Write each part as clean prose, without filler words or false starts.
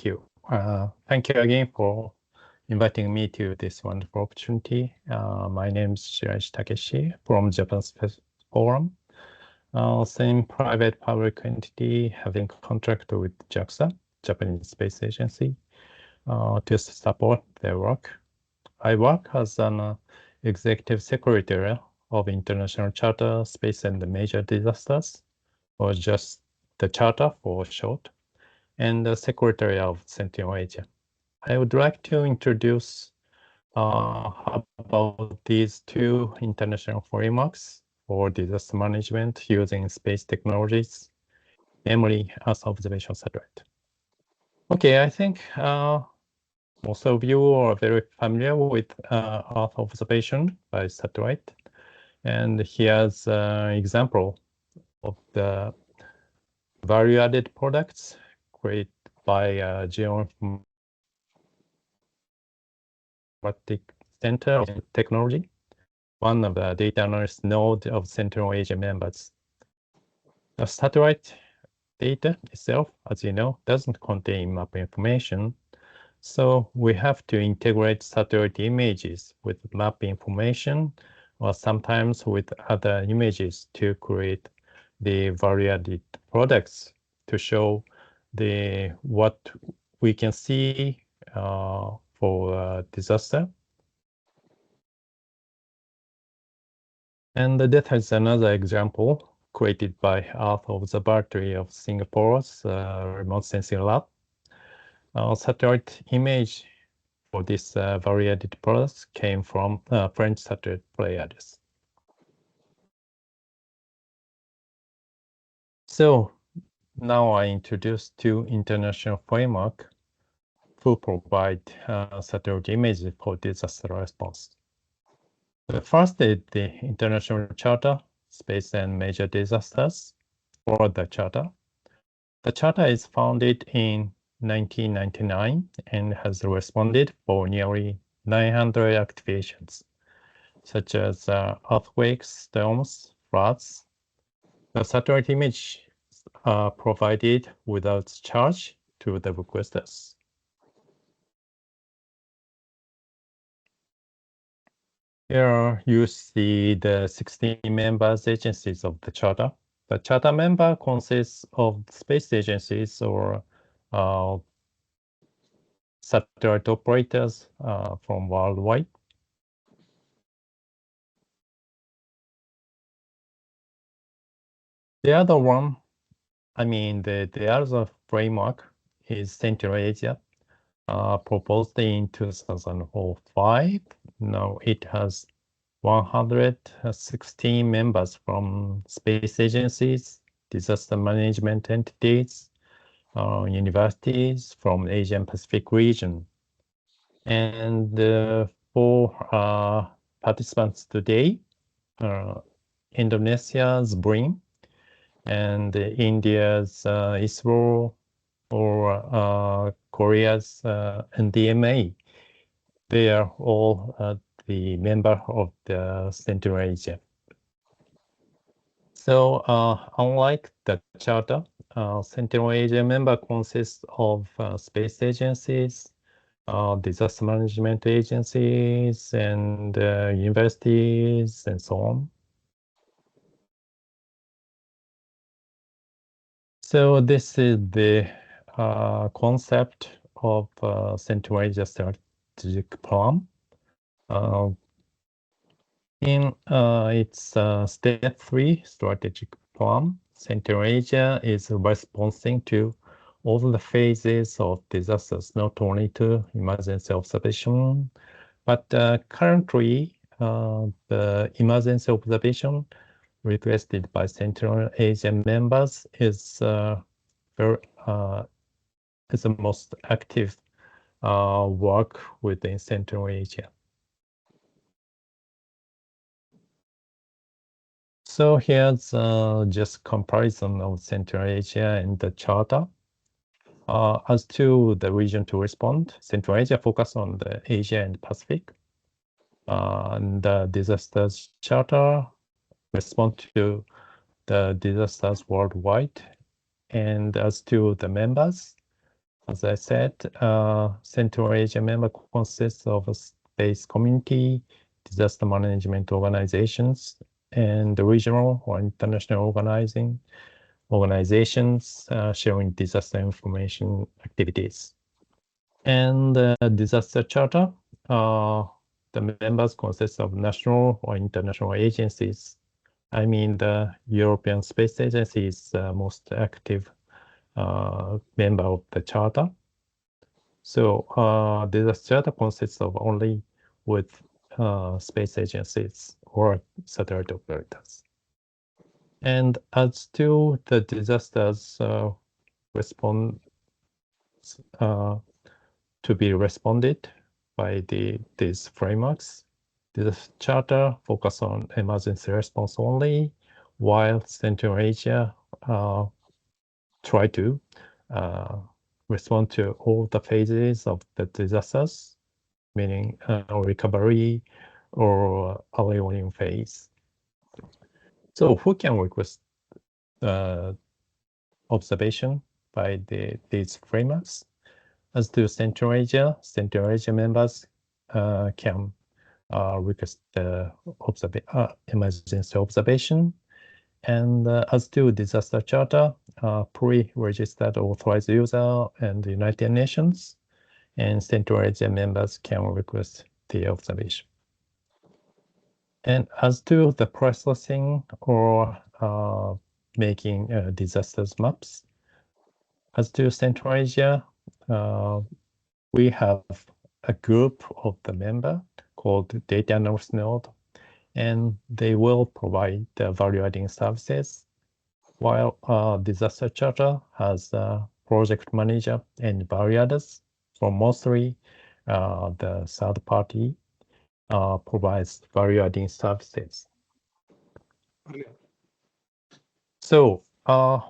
you. Thank you again for inviting me to this wonderful opportunity. My name is Shiraishi Takeshi from Japan Space Forum. Same private public entity having contract with JAXA, Japanese Space Agency, to support their work. I work as an executive secretary of International Charter Space and Major Disasters, or just the Charter for short, and the Secretariat of Sentinel Asia. I would like to introduce about these two international frameworks for disaster management using space technologies, namely Earth observation satellite. Okay, I think most of you are very familiar with Earth observation by satellite. And here's an example of the value-added products created by Geoinformatic Center of Technology, one of the data analyst node of Sentinel Asia members. The satellite data itself, as you know, doesn't contain map information. So we have to integrate satellite images with map information, or sometimes with other images to create the value-added products to show what we can see for disaster. And that is another example created by Earth Observatory of Singapore's remote sensing lab. Satellite image for this value-added products came from French satellite Pleiades. So now I introduce two international frameworks who provide satellite images for disaster response. The first is the International Charter, Space and Major Disasters, or the Charter. The Charter is founded in 1999 and has responded for nearly 900 activations, such as earthquakes, storms, floods. The satellite image are provided without charge to the requesters. Here you see the 16 members agencies of the Charter. The Charter member consists of space agencies or satellite operators from worldwide. The other one, the other framework is Sentinel Asia, proposed in 2005. Now it has 116 members from space agencies, disaster management entities, universities from Asian Pacific region. And for participants today, Indonesia's BRIN and India's ISRO or Korea's NDMA, they are all the member of the Sentinel Asia. So unlike the Charter, Sentinel Asia member consists of space agencies, disaster management agencies, and universities, and so on. So this is the concept of Sentinel Asia strategic plan. In its step 3 strategic plan, Sentinel Asia is responding to all the phases of disasters, not only to emergency observation, but currently the emergency observation requested by Sentinel Asia members is the most active work within Sentinel Asia. So here's just comparison of Central Asia and the Charter. As to the region to respond, Central Asia focus on the Asia and Pacific. And the disasters Charter respond to the disasters worldwide. And as to the members, As I said, Central Asia member consists of a space community, disaster management organizations, and regional or international organizations sharing disaster information activities. And the disaster charter, the members consist of national or international agencies. I mean, the European Space Agency is the most active member of the charter. So disaster charter consists of only with space agencies or satellite operators. And as to the disasters response to be responded by these frameworks, this charter focus on emergency response only, while Central Asia try to respond to all the phases of the disasters, meaning recovery or early warning phase. So who can request observation by these frameworks? As to Central Asia members can request emergency observation. And as to disaster charter, pre-registered authorized user and the United Nations and Central Asia members can request the observation. And as to the processing or making disasters maps, as to Central Asia, we have a group of the member called Data Analysis Node, and they will provide the value-adding services, while disaster charter has a project manager and value adders. So mostly the third party provides value-adding services. So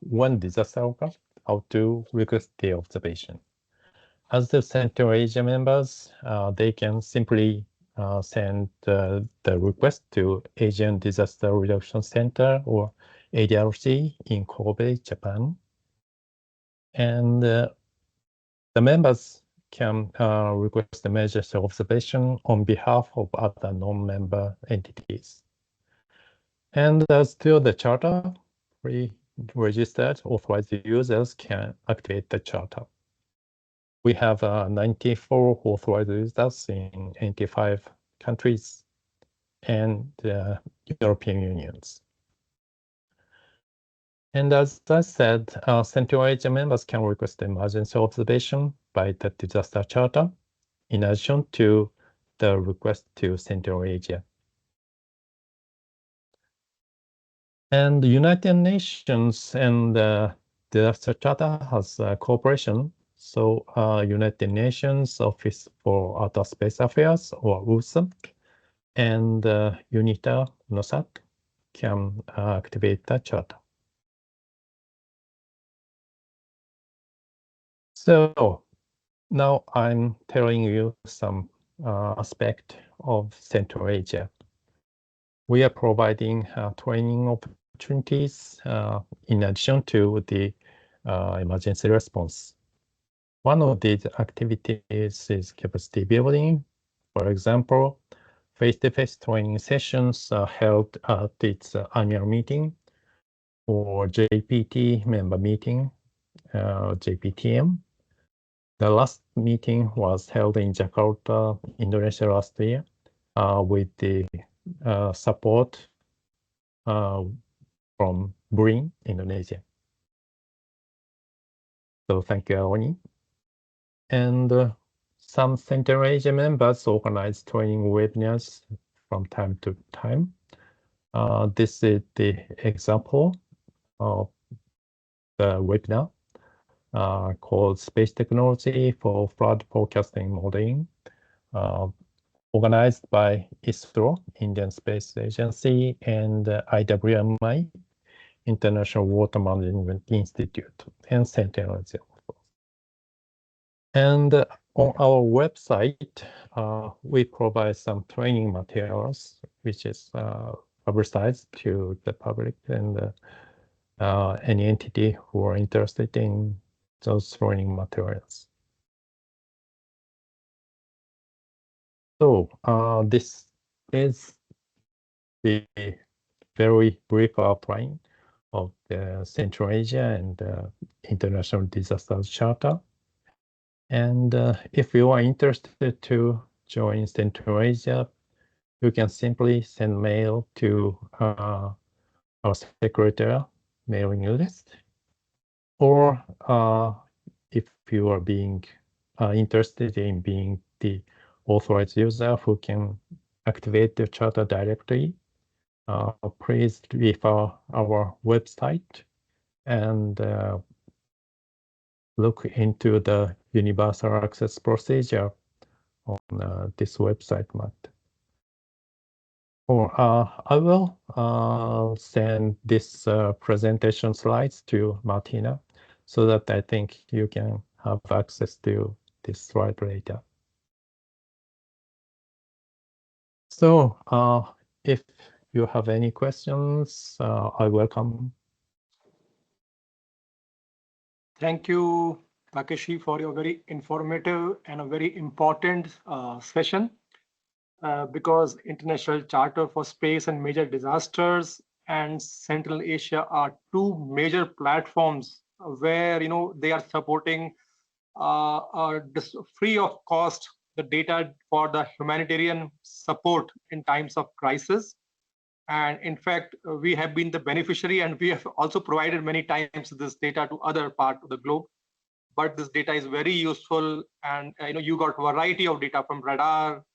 when disaster occurs, how to request the observation? As the Central Asia members, they can simply send the request to Asian Disaster Reduction Center or ADRC in Kobe, Japan. And the members can request the emergency observation on behalf of other non-member entities. And as to the charter, pre-registered authorized users can activate the charter. We have 94 authorized users in 85 countries and European Unions. And as I said, Central Asia members can request emergency observation by the disaster charter, in addition to the request to Central Asia. And the United Nations and the disaster charter has cooperation. So United Nations Office for Outer Space Affairs, or USAC, and UNITA NOSAC can activate the charter. So now I'm telling you some aspect of Central Asia. We are providing training opportunities in addition to the emergency response. One of these activities is capacity building. For example, face-to-face training sessions are held at its annual meeting or JPT member meeting, JPTM. The last meeting was held in Jakarta, Indonesia last year with the support from BRIN, Indonesia. So thank you, Aoni. And some Central Asia members organize training webinars from time to time. This is the example of the webinar called Space Technology for Flood Forecasting Modeling, organized by ISRO, Indian Space Agency, and IWMI, International Water Management Institute, and Sentinel. And on our website, we provide some training materials, which is publicized to the public and any entity who are interested in those training materials. So this is the very brief outline of the Central Asia and International Disasters Charter. And if you are interested to join Central Asia, you can simply send mail to our Secretariat mailing list. Or if you are being interested in being the authorized user who can activate the charter directly, please refer our website and look into the universal access procedure on this website, Matt. Or I will send this presentation slides to Martina so that I think you can have access to this slide later. So if you have any questions, I welcome. Thank you, Takeshi, for your very informative and a very important session. Because International Charter for Space and Major Disasters and Central Asia are two major platforms where they are supporting free of cost the data for the humanitarian support in times of crisis. And in fact, we have been the beneficiary, and we have also provided many times this data to other parts of the globe. But this data is very useful, and you got a variety of data from radar,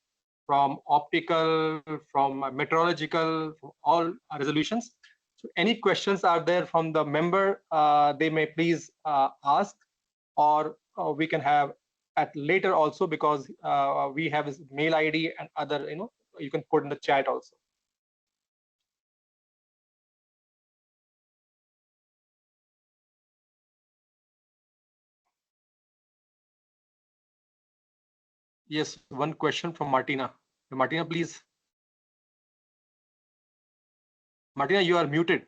from optical, from meteorological, from all resolutions. So any questions are there from the member, they may please ask, or we can have at later also, because we have his mail ID and other, you can put in the chat also. Yes, one question from Martina. Martina, please. Martina, you are muted.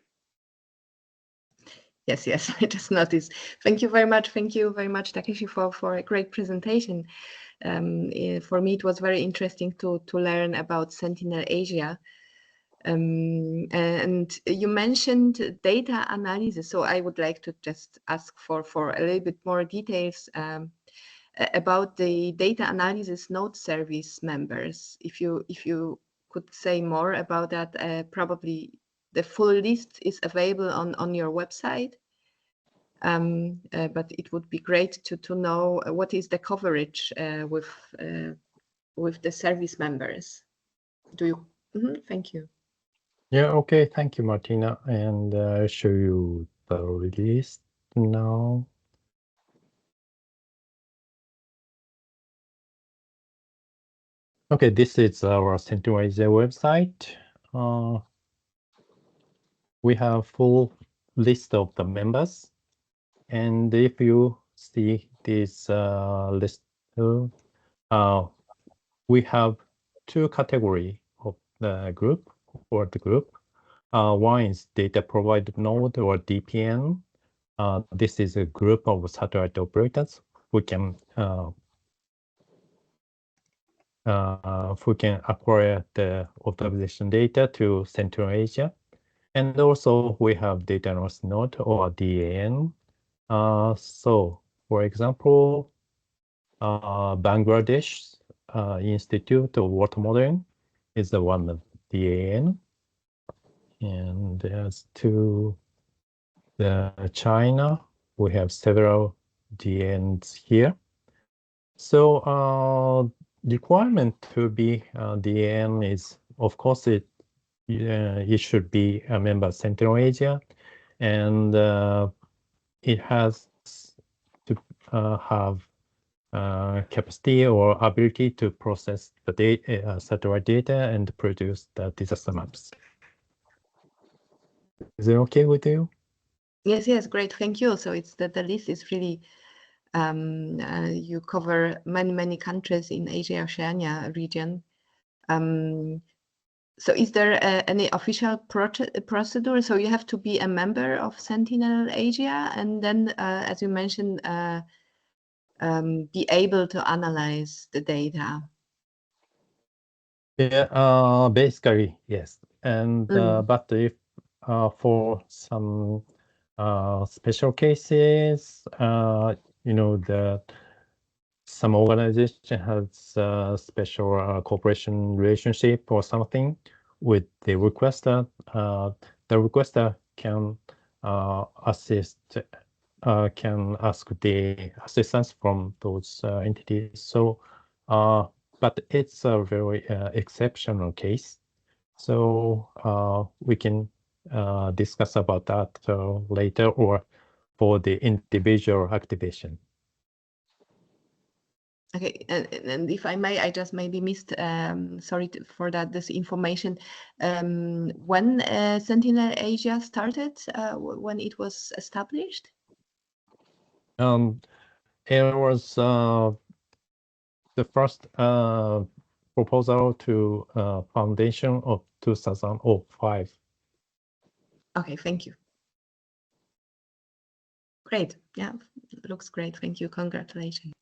Yes, I just noticed. Thank you very much. Thank you very much, Takeshi, for a great presentation. For me, it was very interesting to learn about Sentinel Asia. And you mentioned data analysis, so I would like to just ask for a little bit more details about the data analysis node service members. If you could say more about that, probably the full list is available on your website, but it would be great to know what is the coverage with the service members. Do you? Thank you. Yeah, okay, thank you, Martina. And I'll show you the list now. Okay, this is our Sentinel Asia website. We have full list of the members. And if you see this list, we have two categories of the group or the group. One is data provided node or DPN. This is a group of satellite operators who can acquire the observation data to Central Asia. And also we have data loss node or DAN. So for example, Bangladesh Institute of Water Modeling is the one of DAN. And as to the China, we have several DNs here. So requirement to be DN is, of course, it should be a member of Central Asia, and it has to have capacity or ability to process the data, satellite data and produce the disaster maps. Is it okay with you? Yes, great. Thank you. So it's that the list is really you cover many countries in Asia Oceania region. So is there any official procedure? So you have to be a member of Sentinel Asia, and then, as you mentioned, be able to analyze the data. Yeah, basically, yes. And but if for some special cases, some organization has a special cooperation relationship or something with the requester. The requester can can ask the assistance from those entities. So, but it's a very exceptional case. So we can discuss about that later or for the individual activation. Okay, and if I may, I just maybe missed, sorry for that, this information. When Sentinel Asia started, when it was established? It was the first proposal to foundation of 2005. Okay, thank you. Great, yeah, looks great. Thank you, congratulations.